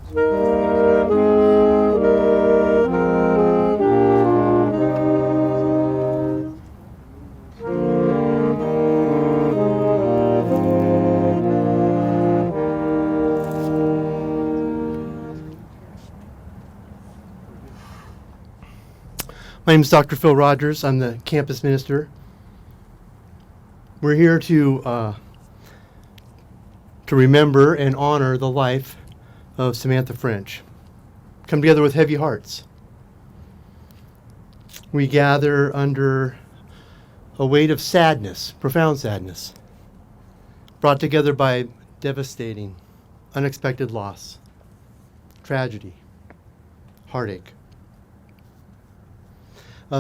My name is Dr. Phil Rogers. I'm the campus minister. We're here to remember and honor the life of Samantha French. Come together with heavy hearts. We gather under a weight of sadness, profound sadness, brought together by devastating, unexpected loss, tragedy, heartache.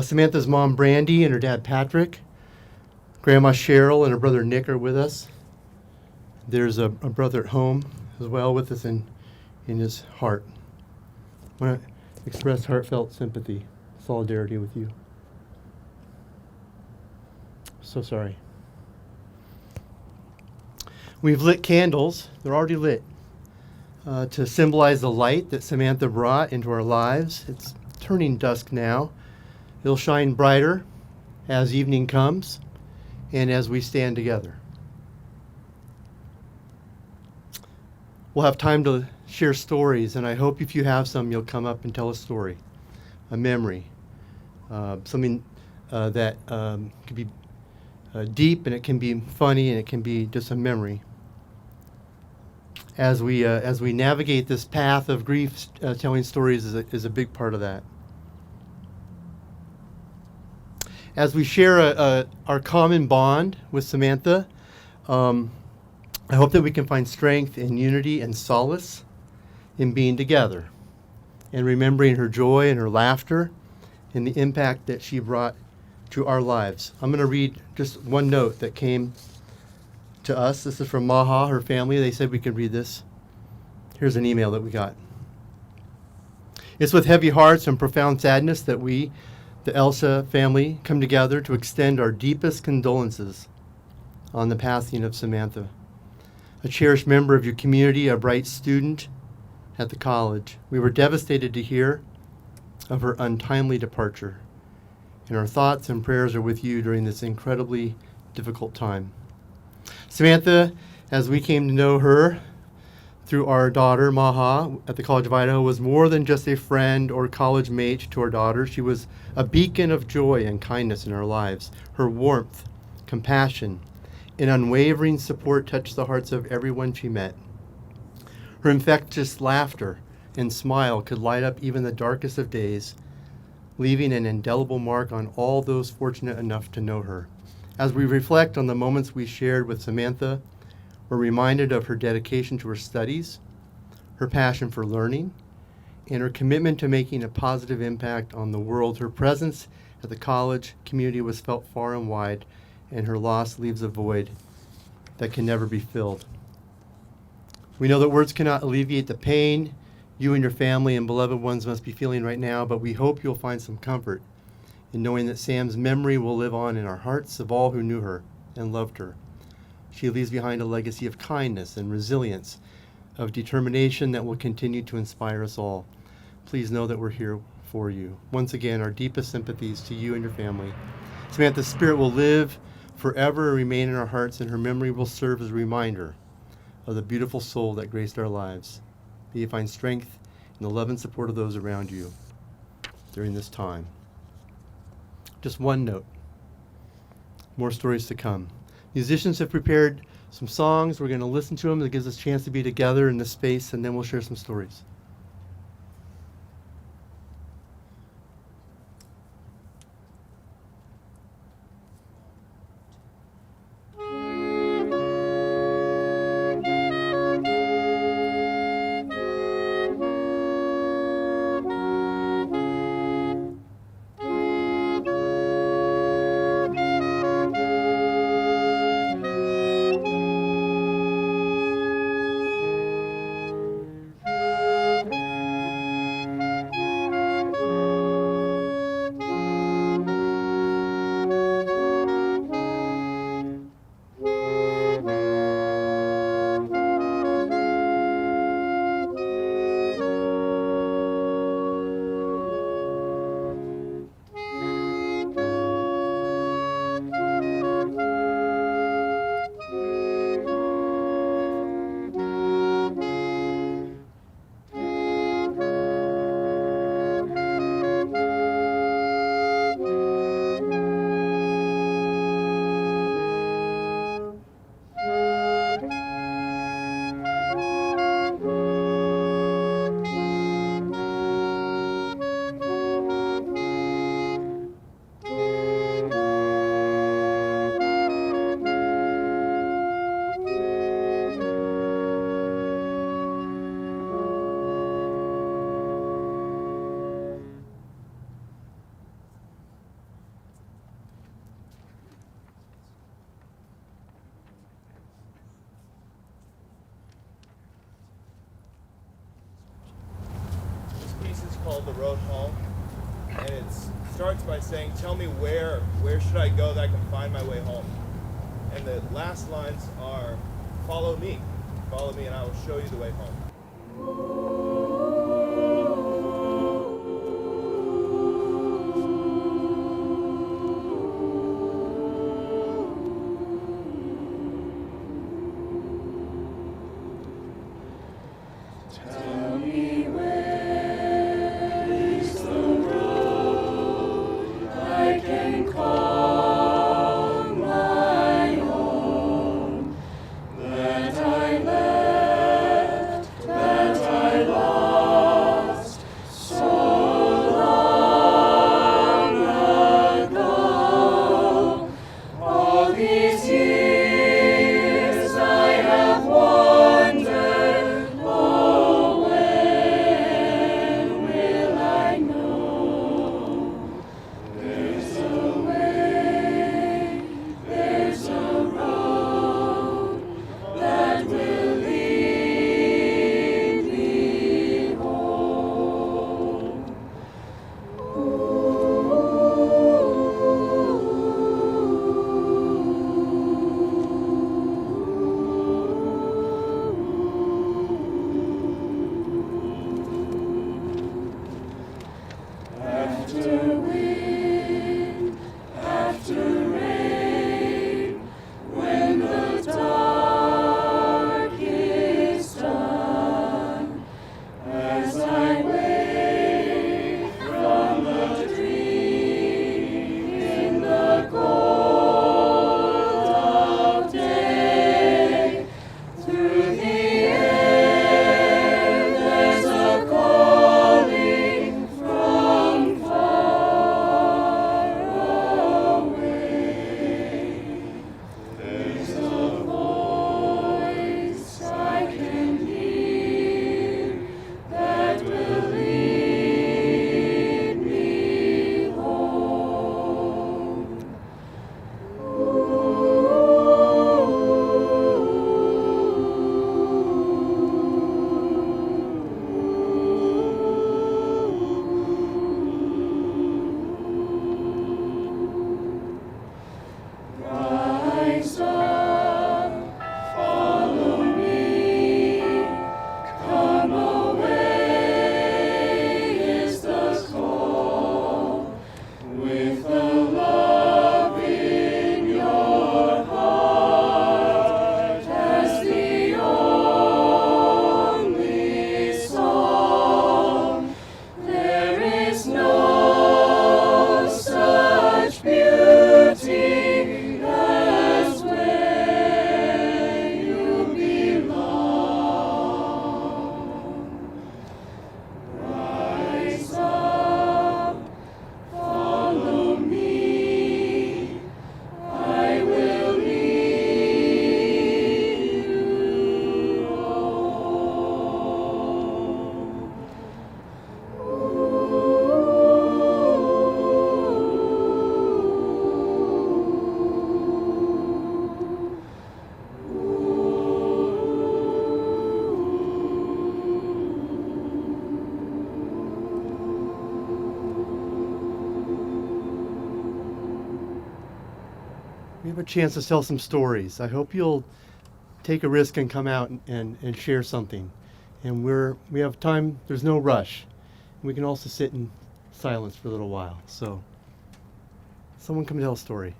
Samantha's mom, Brandy, and her dad, Patrick, Grandma Cheryl, and her brother, Nick, are with us. There's a brother at home as well with us in his heart. I want to express heartfelt sympathy, solidarity with you. So sorry. We've lit candles. They're already lit to symbolize the light that Samantha brought into our lives. It's turning dusk now. It'll shine brighter as evening comes and as we stand together. We'll have time to share stories, and I hope if you have some, you'll come up and tell a story, a memory, something that could be deep, and it can be funny, and it can be just a memory. As we navigate this path of grief, telling stories is a big part of that. As we share our common bond with Samantha, I hope that we can find strength and unity and solace in being together and remembering her joy and her laughter and the impact that she brought to our lives. I'm going to read just one note that came to us. This is from Maha, her family. They said we could read this. Here's an email that we got. It's with heavy hearts and profound sadness that we, the Elsa family, come together to extend our deepest condolences on the passing of Samantha, a cherished member of your community, a bright student at the college. We were devastated to hear of her untimely departure, and our thoughts and prayers are with you during this incredibly difficult time. Samantha, as we came to know her through our daughter, Maha, at the College of Idaho, was more than just a friend or college mate to our daughter. She was a beacon of joy and kindness in our lives. Her warmth, compassion, and unwavering support touched the hearts of everyone she met. Her infectious laughter and smile could light up even the darkest of days, leaving an indelible mark on all those fortunate enough to know her. As we reflect on the moments we shared with Samantha, we're reminded of her dedication to her studies, her passion for learning, and her commitment to making a positive impact on the world. Her presence at the college community was felt far and wide, and her loss leaves a void that can never be filled. We know that words cannot alleviate the pain you and your family and beloved ones must be feeling right now, but we hope you'll find some comfort in knowing that Sam's memory will live on in our hearts of all who knew her and loved her. She leaves behind a legacy of kindness and resilience, of determination that will continue to inspire us all. Please know that we're here for you. Once again, our deepest sympathies to you and your family. Samantha's spirit will live forever and remain in our hearts, and her memory will serve as a reminder of the beautiful soul that graced our lives. May you find strength in the love and support of those around you during this time. Just one note. More stories to come. Musicians have prepared some songs. We're going to listen to them. It gives us a chance to be together in this space, and then we'll share some stories. piece is called The Road Home, and it starts by saying, tell me where should I go that I can find my way home? And the last lines are, follow me and I will show you the way home. We have a chance to tell some stories. I hope you'll take a risk and come out and share something. And we have time, there's no rush. We can also sit in silence for a little while. So someone come tell a story.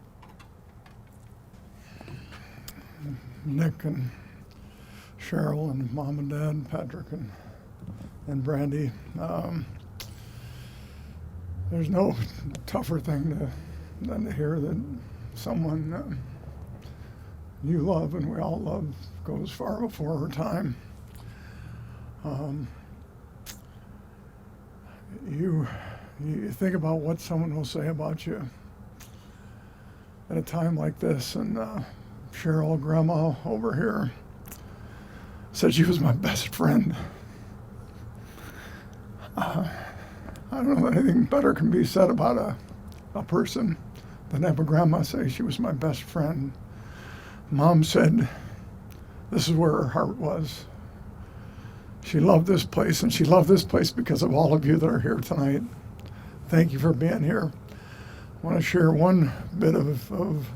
Nick and Cheryl and Mom and Dad, Patrick and Brandy. There's no tougher thing than to hear that someone you love and we all love goes far before her time. You think about what someone will say about you at a time like this, and Cheryl, Grandma over here, said she was my best friend. I don't know that anything better can be said about a person than have a grandma say she was my best friend. Mom said this is where her heart was. She loved this place, and she loved this place because of all of you that are here tonight. Thank you for being here. I want to share one bit of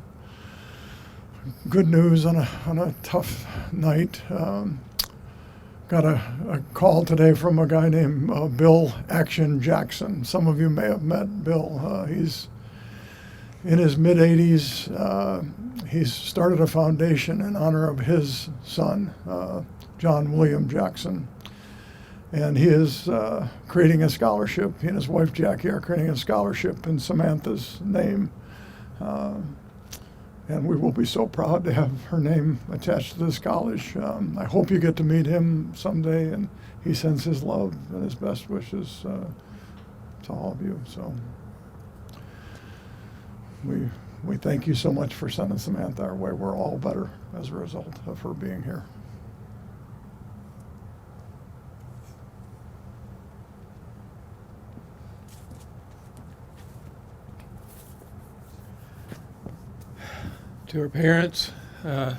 good news on a tough night. Got a call today from a guy named Bill Action Jackson. Some of you may have met Bill. He's in his mid-80s. He's started a foundation in honor of his son, John William Jackson. And he is creating a scholarship. He and his wife Jackie are creating a scholarship in Samantha's name. And we will be so proud to have her name attached to this college. I hope you get to meet him someday, and he sends his love and his best wishes to all of you. So we thank you so much for sending Samantha our way. We're all better as a result of her being here. To her parents, I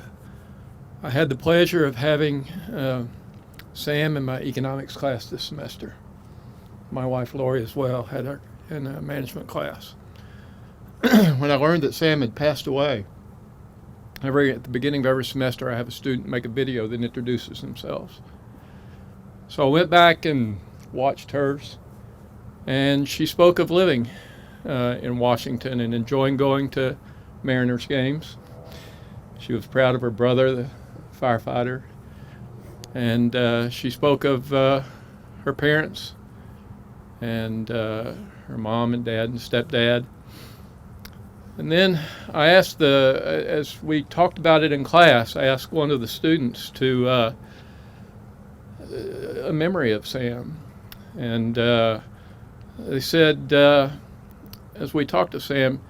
had the pleasure of having Sam in my economics class this semester. My wife Lori as well had her in a management class. When I learned that Sam had passed away, at the beginning of every semester I have a student make a video that introduces themselves. So I went back and watched hers, and she spoke of living in Washington and enjoying going to Mariners games. She was proud of her brother, the firefighter, and she spoke of her parents and her mom and dad and stepdad. And then I asked as we talked about it in class, I asked one of the students to a memory of Sam, and they said as we talked to Sam,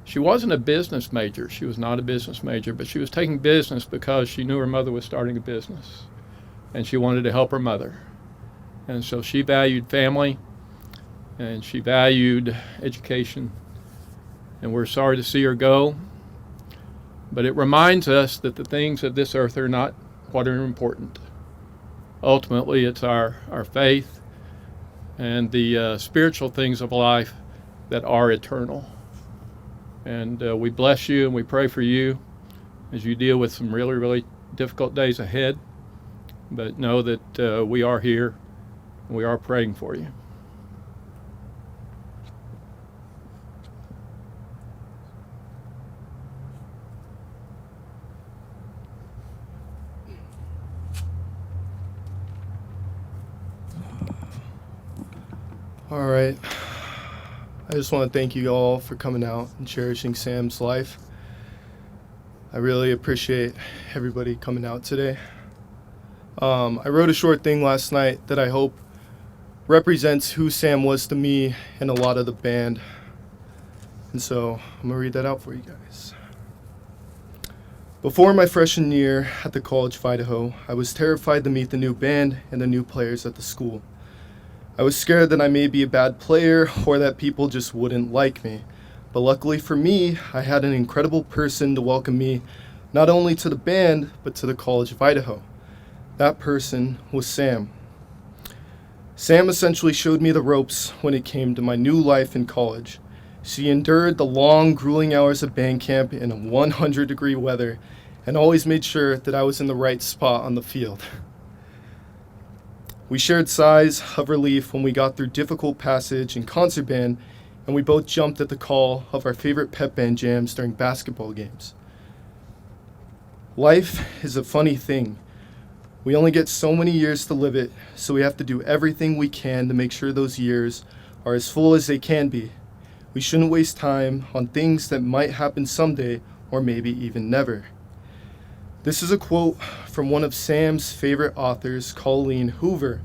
she wasn't a business major. She was not a business major, but she was taking business because she knew her mother was starting a business, and she wanted to help her mother. And so she valued family, and she valued education, and we're sorry to see her go. But it reminds us that the things of this earth are not what are important. Ultimately, it's our faith and the spiritual things of life that are eternal. And we bless you and we pray for you as you deal with some really, really difficult days ahead. But know that we are here and we are praying for you. All right. I just want to thank you all for coming out and cherishing Sam's life. I really appreciate everybody coming out today. I wrote a short thing last night that I hope represents who Sam was to me and a lot of the band. And so I'm going to read that out for you guys. Before my freshman year at the College of Idaho, I was terrified to meet the new band and the new players at the school. I was scared that I may be a bad player or that people just wouldn't like me. But luckily for me, I had an incredible person to welcome me not only to the band, but to the College of Idaho. That person was Sam. Sam essentially showed me the ropes when it came to my new life in college. She endured the long, grueling hours of band camp in 100-degree weather and always made sure that I was in the right spot on the field. We shared sighs of relief when we got through difficult passage in concert band, and we both jumped at the call of our favorite pep band jams during basketball games. Life is a funny thing. We only get so many years to live it, so we have to do everything we can to make sure those years are as full as they can be. We shouldn't waste time on things that might happen someday or maybe even never. This is a quote from one of Sam's favorite authors, Colleen Hoover.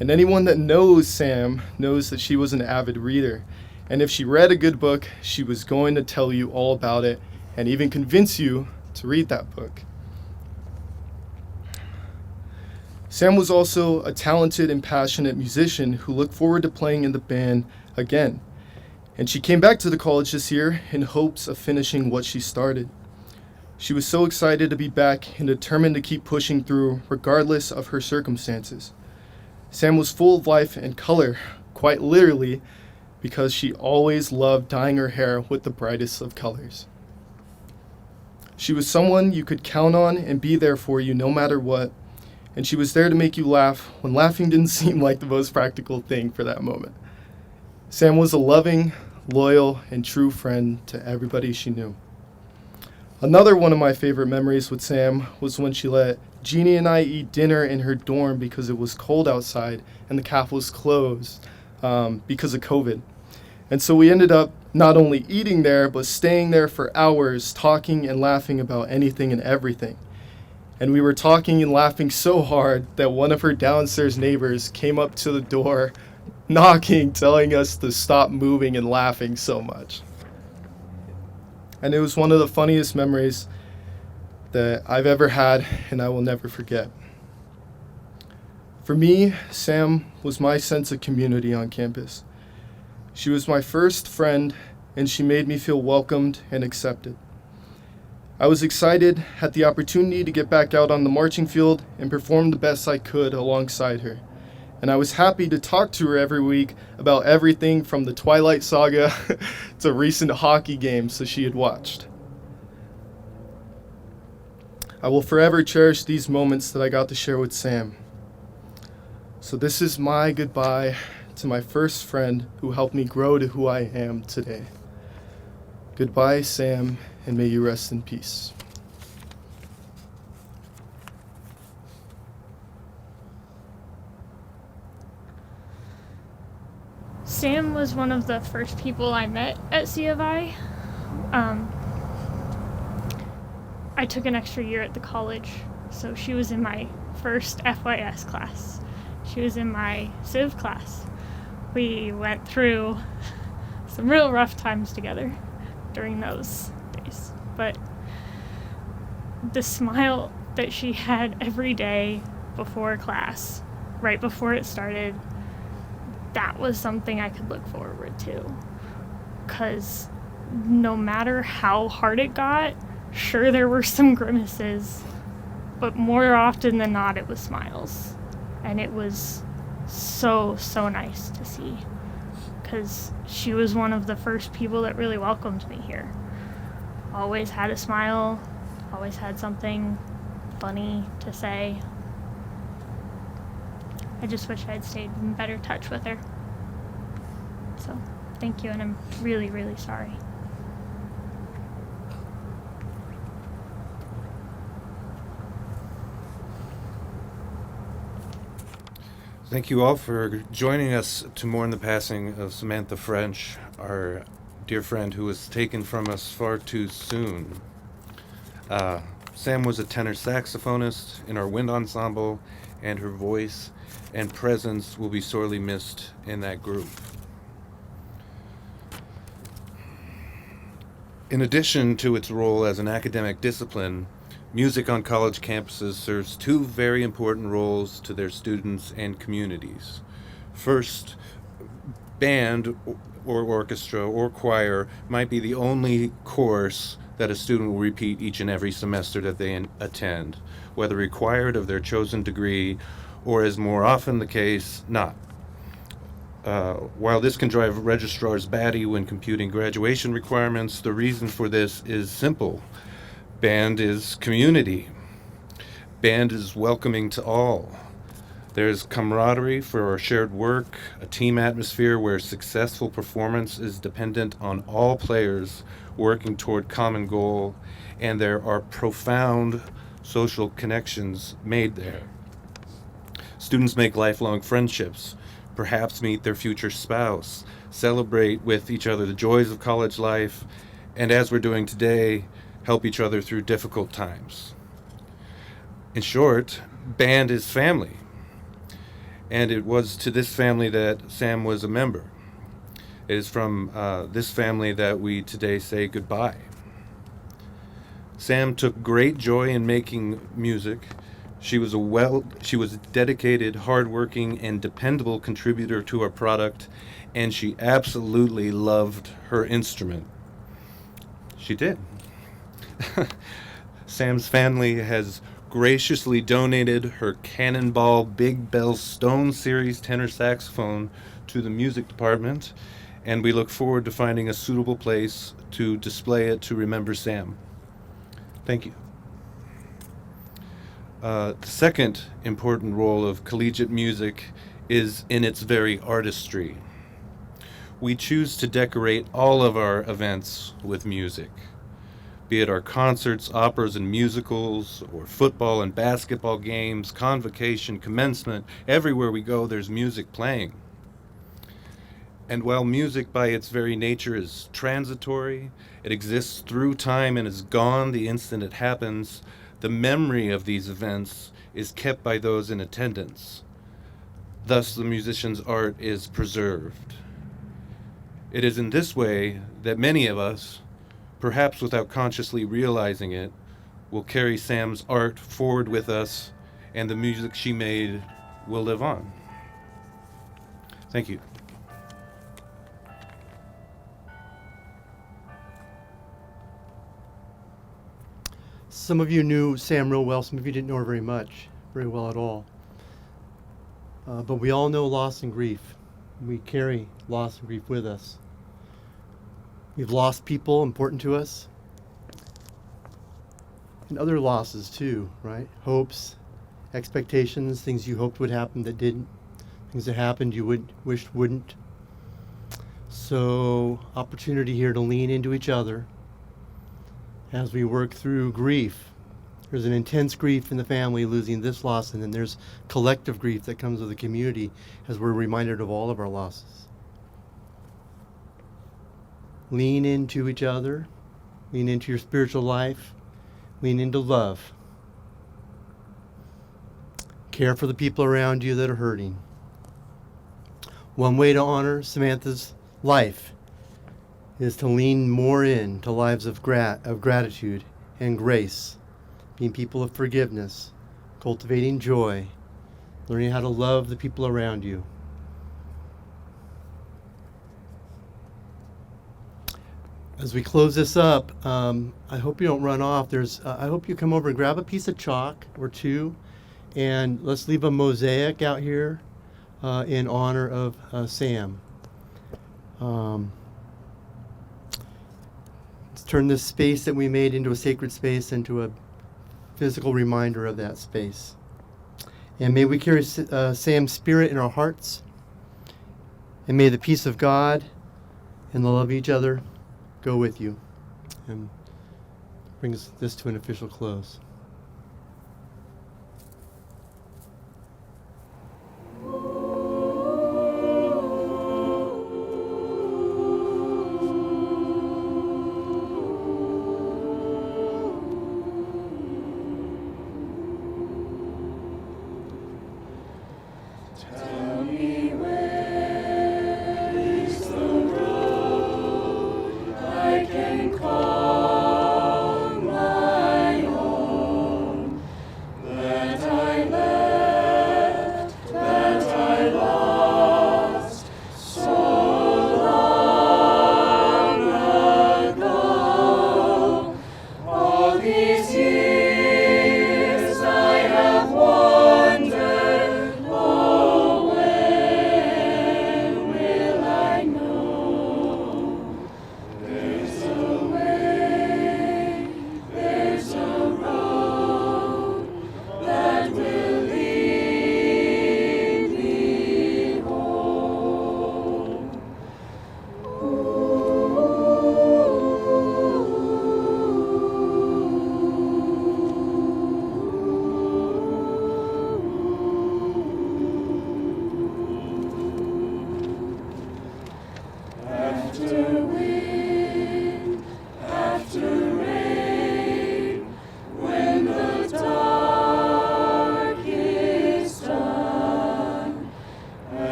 And anyone that knows Sam knows that she was an avid reader. And if she read a good book, she was going to tell you all about it and even convince you to read that book. Sam was also a talented and passionate musician who looked forward to playing in the band again. And she came back to the college this year in hopes of finishing what she started. She was so excited to be back and determined to keep pushing through regardless of her circumstances. Sam was full of life and color, quite literally, because she always loved dyeing her hair with the brightest of colors. She was someone you could count on and be there for you no matter what, and she was there to make you laugh when laughing didn't seem like the most practical thing for that moment. Sam was a loving, loyal, and true friend to everybody she knew. Another one of my favorite memories with Sam was when she let Jeannie and I eat dinner in her dorm because it was cold outside and the cafe was closed because of COVID. And so we ended up not only eating there, but staying there for hours, talking and laughing about anything and everything. And we were talking and laughing so hard that one of her downstairs neighbors came up to the door, knocking, telling us to stop moving and laughing so much. And it was one of the funniest memories that I've ever had, and I will never forget. For me, Sam was my sense of community on campus. She was my first friend, and she made me feel welcomed and accepted. I was excited at the opportunity to get back out on the marching field and perform the best I could alongside her. And I was happy to talk to her every week about everything from the Twilight Saga to recent hockey games that she had watched. I will forever cherish these moments that I got to share with Sam. So this is my goodbye to my first friend who helped me grow to who I am today. Goodbye, Sam, and may you rest in peace. Sam was one of the first people I met at C of I. I took an extra year at the college, so she was in my first FYS class. She was in my Civ class. We went through some real rough times together during those days, but the smile that she had every day before class, right before it started, that was something I could look forward to. Because no matter how hard it got, sure there were some grimaces, but more often than not it was smiles. And it was so nice to see, because she was one of the first people that really welcomed me here. Always had a smile, always had something funny to say. I just wish I'd stayed in better touch with her. So, thank you, and I'm really, really sorry. Thank you all for joining us to mourn the passing of Samantha French, our dear friend who was taken from us far too soon. Sam was a tenor saxophonist in our wind ensemble, and her voice and presence will be sorely missed in that group. In addition to its role as an academic discipline, music on college campuses serves two very important roles to their students and communities. First, band or orchestra or choir might be the only course that a student will repeat each and every semester that they attend, whether required of their chosen degree or, as more often the case, not. While this can drive registrars batty when computing graduation requirements, the reason for this is simple. Band is community. Band is welcoming to all. There's camaraderie for our shared work, a team atmosphere where successful performance is dependent on all players working toward common goal, and there are profound social connections made there. Students make lifelong friendships, perhaps meet their future spouse, celebrate with each other the joys of college life, and as we're doing today, help each other through difficult times. In short, band is family. And it was to this family that Sam was a member. It is from this family that we today say goodbye. Sam took great joy in making music. She was a dedicated, hardworking, and dependable contributor to our product, and she absolutely loved her instrument. She did. Sam's family has graciously donated her Cannonball Big Bell Stone Series tenor saxophone to the music department, and we look forward to finding a suitable place to display it to remember Sam. Thank you. The second important role of collegiate music is in its very artistry. We choose to decorate all of our events with music, be it our concerts, operas, and musicals, or football and basketball games, convocation, commencement. Everywhere we go, there's music playing. And while music by its very nature is transitory, it exists through time and is gone the instant it happens, the memory of these events is kept by those in attendance. Thus, the musician's art is preserved. It is in this way that many of us, perhaps without consciously realizing it, will carry Sam's art forward with us, and the music she made will live on. Thank you. Some of you knew Sam real well, some of you didn't know her very well at all. But we all know loss and grief. We carry loss and grief with us. We've lost people important to us. And other losses too, right? Hopes, expectations, things you hoped would happen that didn't, things that happened you wished wouldn't. So, opportunity here to lean into each other as we work through grief. There's an intense grief in the family losing this loss, and then there's collective grief that comes with the community as we're reminded of all of our losses. Lean into each other, lean into your spiritual life, lean into love. Care for the people around you that are hurting. One way to honor Samantha's life is to lean more into lives of gratitude and grace, being people of forgiveness, cultivating joy, learning how to love the people around you. As we close this up, I hope you don't run off. I hope you come over and grab a piece of chalk or two, and let's leave a mosaic out here in honor of Sam. Let's turn this space that we made into a sacred space, into a physical reminder of that space. And may we carry Sam's spirit in our hearts, and may the peace of God and the love of each other go with you, and brings this to an official close.